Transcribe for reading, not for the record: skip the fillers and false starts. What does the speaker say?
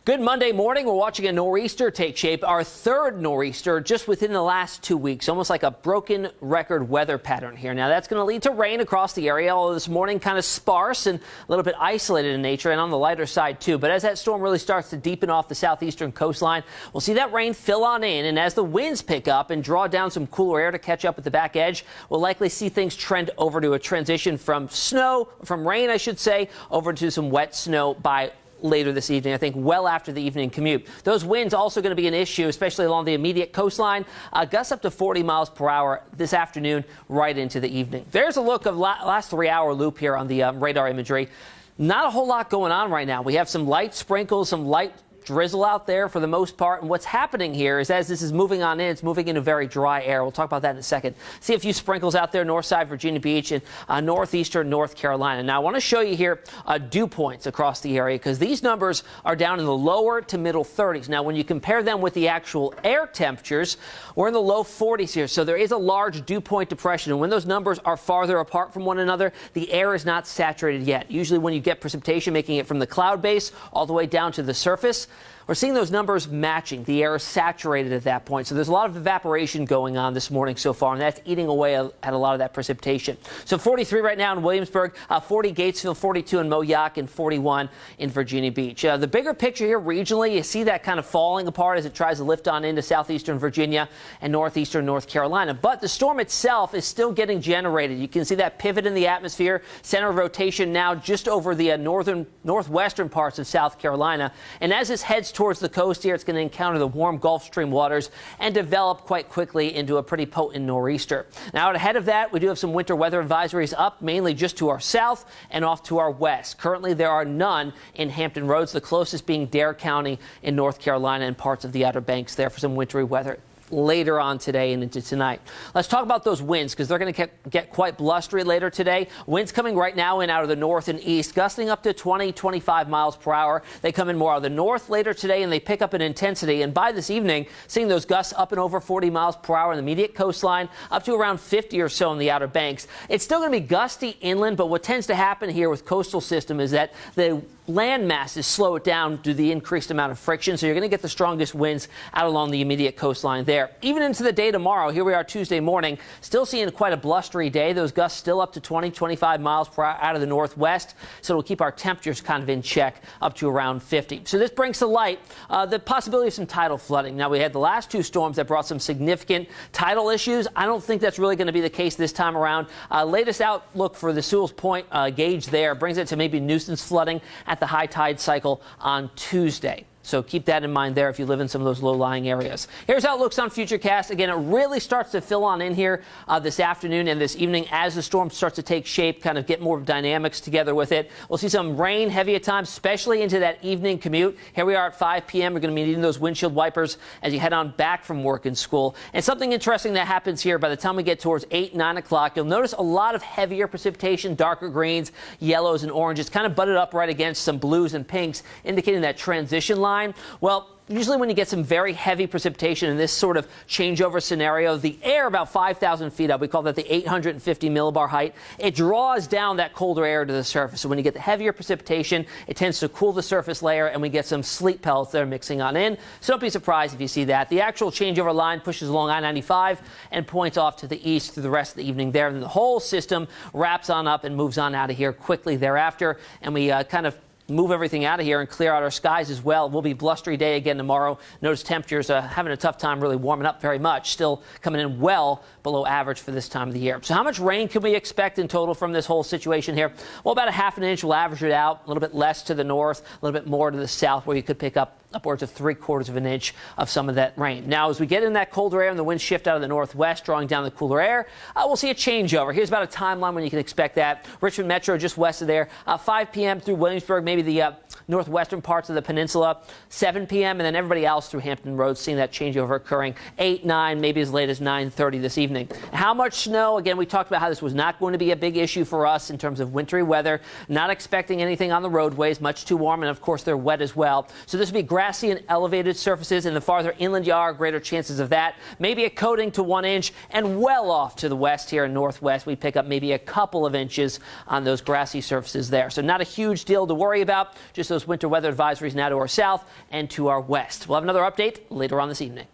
Good Monday morning. We're watching a nor'easter take shape, our third nor'easter just within the last 2 weeks, almost like a broken record weather pattern here. Now that's going to lead to rain across the area, although this morning kind of sparse and a little bit isolated in nature and on the lighter side too. But as that storm really starts to deepen off the southeastern coastline, we'll see that rain fill on in. And as the winds pick up and draw down some cooler air to catch up at the back edge, we'll likely see things trend over to a transition from rain, I should say, over to some wet snow by later this evening, I think well after the evening commute. Those winds also going to be an issue, especially along the immediate coastline. Gusts up to 40 miles per hour this afternoon right into the evening. There's a look of last 3-hour loop here on the radar imagery. Not a whole lot going on right now. We have some light sprinkles, some light drizzle out there for the most part. And what's happening here is as this is moving on in, it's moving into very dry air. We'll talk about that in a second. See a few sprinkles out there, north side Virginia Beach and northeastern North Carolina. Now I want to show you here dew points across the area because these numbers are down in the lower to middle 30s. Now when you compare them with the actual air temperatures, we're in the low 40s here. So there is a large dew point depression. And when those numbers are farther apart from one another, the air is not saturated yet. Usually when you get precipitation making it from the cloud base all the way down to the surface, we're seeing those numbers matching. The air is saturated at that point. So there's a lot of evaporation going on this morning so far, and that's eating away at a lot of that precipitation. So 43 right now in Williamsburg, 40 Gatesville, 42 in Moyock, and 41 in Virginia Beach. The bigger picture here regionally, you see that kind of falling apart as it tries to lift on into southeastern Virginia and northeastern North Carolina. But the storm itself is still getting generated. You can see that pivot in the atmosphere, center of rotation now just over the northwestern parts of South Carolina. And as this heads towards the coast here, it's going to encounter the warm Gulf Stream waters and develop quite quickly into a pretty potent nor'easter. Now, ahead of that, we do have some winter weather advisories up, mainly just to our south and off to our west. Currently, there are none in Hampton Roads, the closest being Dare County in North Carolina and parts of the Outer Banks there for some wintry weather later on today and into tonight. Let's talk about those winds because they're going to get quite blustery later today. Winds coming right now in out of the north and east, gusting up to 20-25 miles per hour. They come in more out of the north later today and they pick up in intensity. And by this evening, seeing those gusts up and over 40 miles per hour in the immediate coastline, up to around 50 or so in the Outer Banks. It's still going to be gusty inland, but what tends to happen here with coastal system is that the land masses slow it down due to the increased amount of friction. So you're going to get the strongest winds out along the immediate coastline there. Even into the day tomorrow, here we are Tuesday morning, still seeing quite a blustery day. Those gusts still up to 20-25 miles per hour out of the northwest. So it'll keep our temperatures kind of in check up to around 50. So this brings to light the possibility of some tidal flooding. Now we had the last two storms that brought some significant tidal issues. I don't think that's really going to be the case this time around. Latest outlook for the Sewell's Point gauge there brings it to maybe nuisance flooding at the high tide cycle on Tuesday. So keep that in mind there if you live in some of those low-lying areas. Here's how it looks on Futurecast. Again, it really starts to fill on in here this afternoon and this evening as the storm starts to take shape, kind of get more dynamics together with it. We'll see some rain heavy at times, especially into that evening commute. Here we are at 5 p.m. We're going to be needing those windshield wipers as you head on back from work and school. And something interesting that happens here by the time we get towards 8, 9 o'clock, you'll notice a lot of heavier precipitation, darker greens, yellows, and oranges, kind of butted up right against some blues and pinks, indicating that transition line. Well, usually when you get some very heavy precipitation in this sort of changeover scenario, the air about 5,000 feet up, we call that the 850 millibar height, it draws down that colder air to the surface. So when you get the heavier precipitation, it tends to cool the surface layer and we get some sleet pellets that are mixing on in. So don't be surprised if you see that. The actual changeover line pushes along I-95 and points off to the east through the rest of the evening there. And the whole system wraps on up and moves on out of here quickly thereafter. And we kind of move everything out of here and clear out our skies as well. It will be a blustery day again tomorrow. Notice temperatures having a tough time really warming up very much. Still coming in well below average for this time of the year. So how much rain can we expect in total from this whole situation here? Well, about a ½ an inch. We'll average it out. A little bit less to the north, a little bit more to the south where you could pick up upwards of 3/4 of an inch of some of that rain. Now, as we get in that colder air and the winds shift out of the northwest, drawing down the cooler air, we'll see a changeover. Here's about a timeline when you can expect that. Richmond Metro just west of there, 5 p.m. through Williamsburg, maybe the northwestern parts of the peninsula, 7 p.m. and then everybody else through Hampton Roads, seeing that changeover occurring 8, 9, maybe as late as 9:30 this evening. How much snow? Again, we talked about how this was not going to be a big issue for us in terms of wintry weather. Not expecting anything on the roadways, much too warm, and of course they're wet as well. So this will be grassy and elevated surfaces, and the farther inland you are, greater chances of that. Maybe a coating to 1 inch, and well off to the west here and northwest, we pick up maybe a couple of inches on those grassy surfaces there. So not a huge deal to worry about. about. Just those winter weather advisories now to our south and to our west. We'll have another update later on this evening.